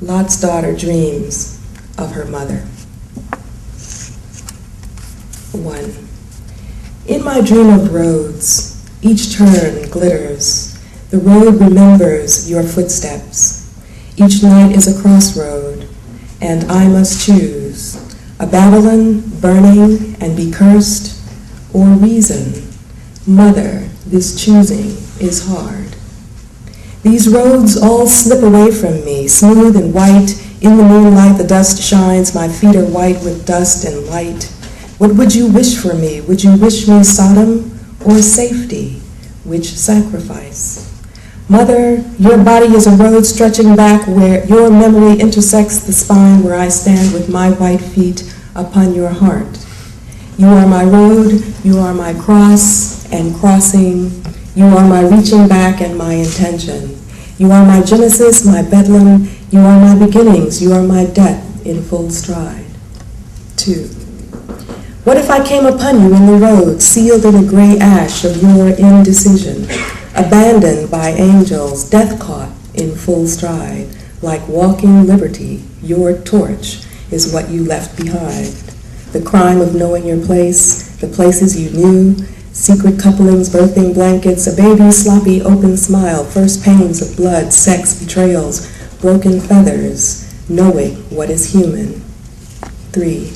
Lot's daughter dreams of her mother. 1. In my dream of roads, each turn glitters. The road remembers your footsteps. Each night is a crossroad, and I must choose a Babylon burning and be cursed, or reason. Mother, this choosing is hard. These roads all slip away from me, smooth and white. In the moonlight the dust shines, my feet are white with dust and light. What would you wish for me? Would you wish me Sodom or safety? Which sacrifice? Mother, your body is a road stretching back where your memory intersects the spine where I stand with my white feet upon your heart. You are my road, you are my cross and crossing. You are my reaching back and my intention. You are my genesis, my bedlam. You are my beginnings. You are my death in full stride. 2. What if I came upon you in the road, sealed in a gray ash of your indecision, abandoned by angels, death caught in full stride, like walking liberty? Your torch is what you left behind. The crime of knowing your place, the places you knew, secret couplings, birthing blankets, a baby's sloppy open smile, first pains of blood, sex, betrayals, broken feathers, knowing what is human. 3.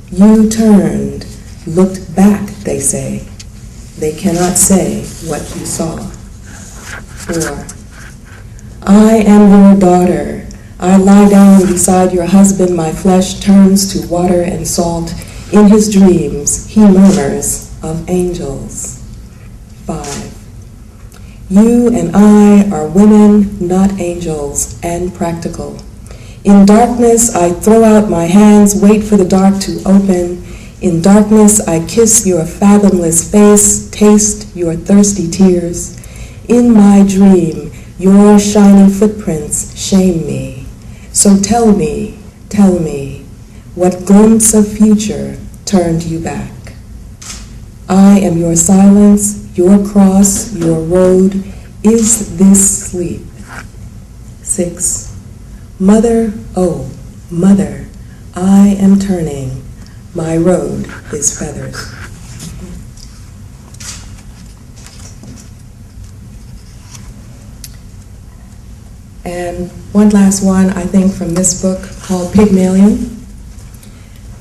You turned, looked back, they say. They cannot say what you saw. 4. I am your daughter. I lie down beside your husband. My flesh turns to water and salt. In his dreams, he murmurs of angels. 5. You and I are women, not angels, and practical. In darkness, I throw out my hands, wait for the dark to open. In darkness, I kiss your fathomless face, taste your thirsty tears. In my dream, your shining footprints shame me. So tell me, what glimpse of future turned you back? I am your silence, your cross, your road. Is this sleep? 6. Mother, oh, mother, I am turning. My road is feathers. And one last one, I think, from this book called Pygmalion.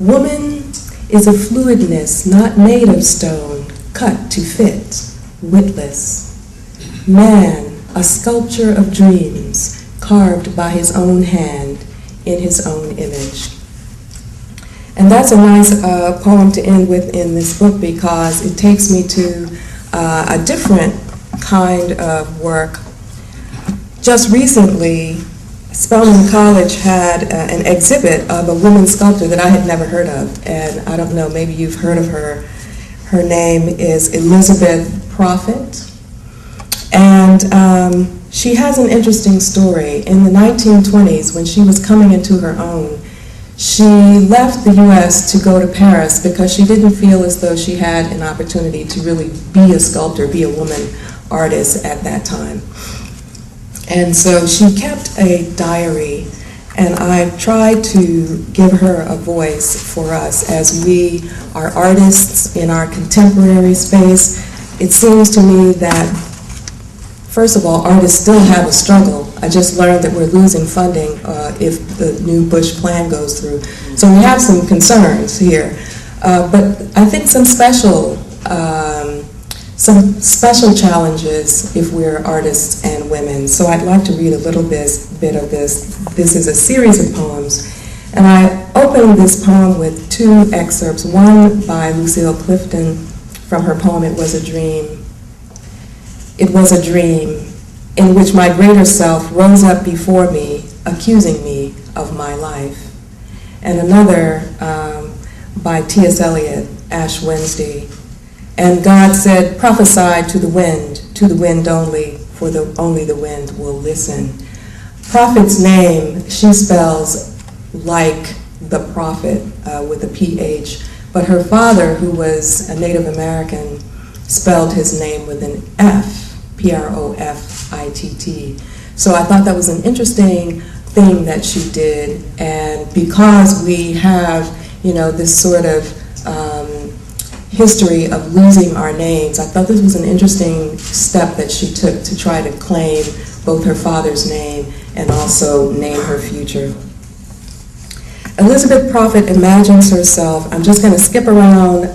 Woman is a fluidness not made of stone, cut to fit, witless. Man, a sculpture of dreams, carved by his own hand in his own image. And that's a nice poem to end with in this book because it takes me to a different kind of work. Just recently, Spelman College had an exhibit of a woman sculptor that I had never heard of, and I don't know, maybe you've heard of her. Her name is Elizabeth Prophet, and she has an interesting story. In the 1920s, when she was coming into her own, she left the U.S. to go to Paris because she didn't feel as though she had an opportunity to really be a sculptor, be a woman artist at that time. And so she kept a diary, and I tried to give her a voice for us as we are artists in our contemporary space. It seems to me that, first of all, artists still have a struggle. I just learned that we're losing funding if the new Bush plan goes through. So we have some concerns here. But I think some special challenges if we're artists and women. So I'd like to read a little bit of this. This is a series of poems. And I opened this poem with 2 excerpts, one by Lucille Clifton from her poem, It Was a Dream. It was a dream in which my greater self rose up before me, accusing me of my life. And another by T.S. Eliot, Ash Wednesday. And God said, prophesy to the wind only, for only the wind will listen. Prophet's name, she spells like the prophet with a PH, but her father, who was a Native American, spelled his name with an F, P-R-O-F-I-T-T. So I thought that was an interesting thing that she did, and because we have, this sort of history of losing our names, I thought this was an interesting step that she took to try to claim both her father's name and also name her future. Elizabeth Prophet imagines herself, I'm just going to skip around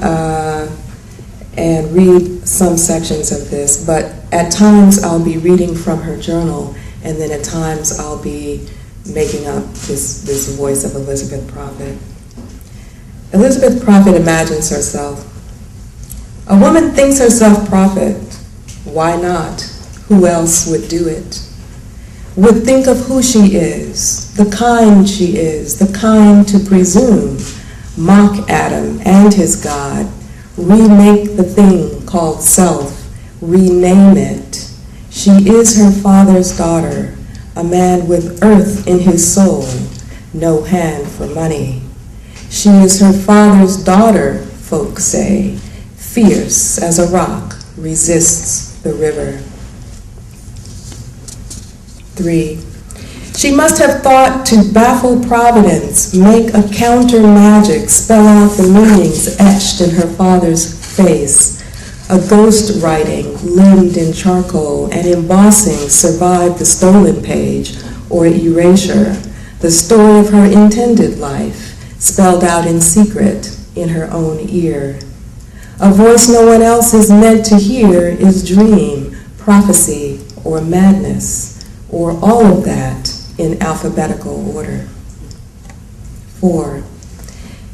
and read some sections of this, but at times I'll be reading from her journal, and then at times I'll be making up this voice of Elizabeth Prophet. Elizabeth Prophet imagines herself. A woman thinks herself prophet. Why not? Who else would do it? Would think of who she is, the kind she is, the kind to presume, mock Adam and his God, remake the thing called self, rename it. She is her father's daughter, a man with earth in his soul, no hand for money. She is her father's daughter, folks say, fierce as a rock resists the river. 3. She must have thought to baffle providence, make a counter magic, spell out the meanings etched in her father's face. A ghost writing, limned in charcoal, and embossing survived the stolen page or erasure, the story of her intended life, spelled out in secret in her own ear. A voice no one else is meant to hear is dream, prophecy, or madness, or all of that in alphabetical order. 4.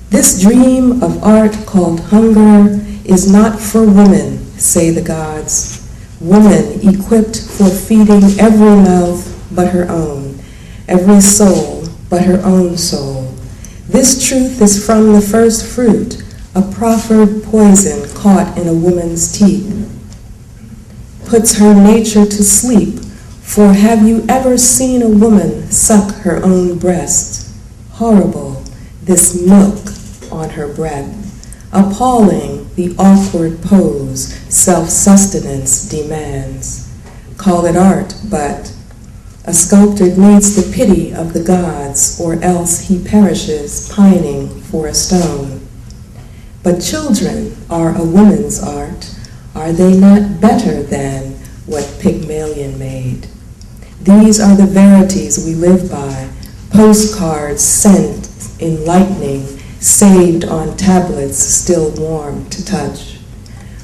This dream of art called hunger is not for women, say the gods. Woman equipped for feeding every mouth but her own, every soul but her own soul. This truth is from the first fruit, a proffered poison caught in a woman's teeth. Puts her nature to sleep, for have you ever seen a woman suck her own breast? Horrible, this milk on her breath. Appalling, the awkward pose self-sustenance demands. Call it art, but a sculptor needs the pity of the gods, or else he perishes pining for a stone. But children are a woman's art. Are they not better than what Pygmalion made? These are the verities we live by, postcards sent in lightning, saved on tablets still warm to touch.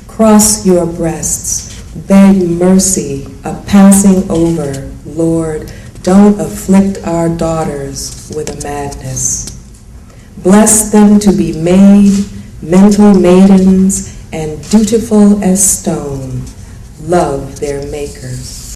Cross your breasts, beg mercy, a passing over. Lord, don't afflict our daughters with a madness. Bless them to be made, mental maidens, and dutiful as stone. Love their makers.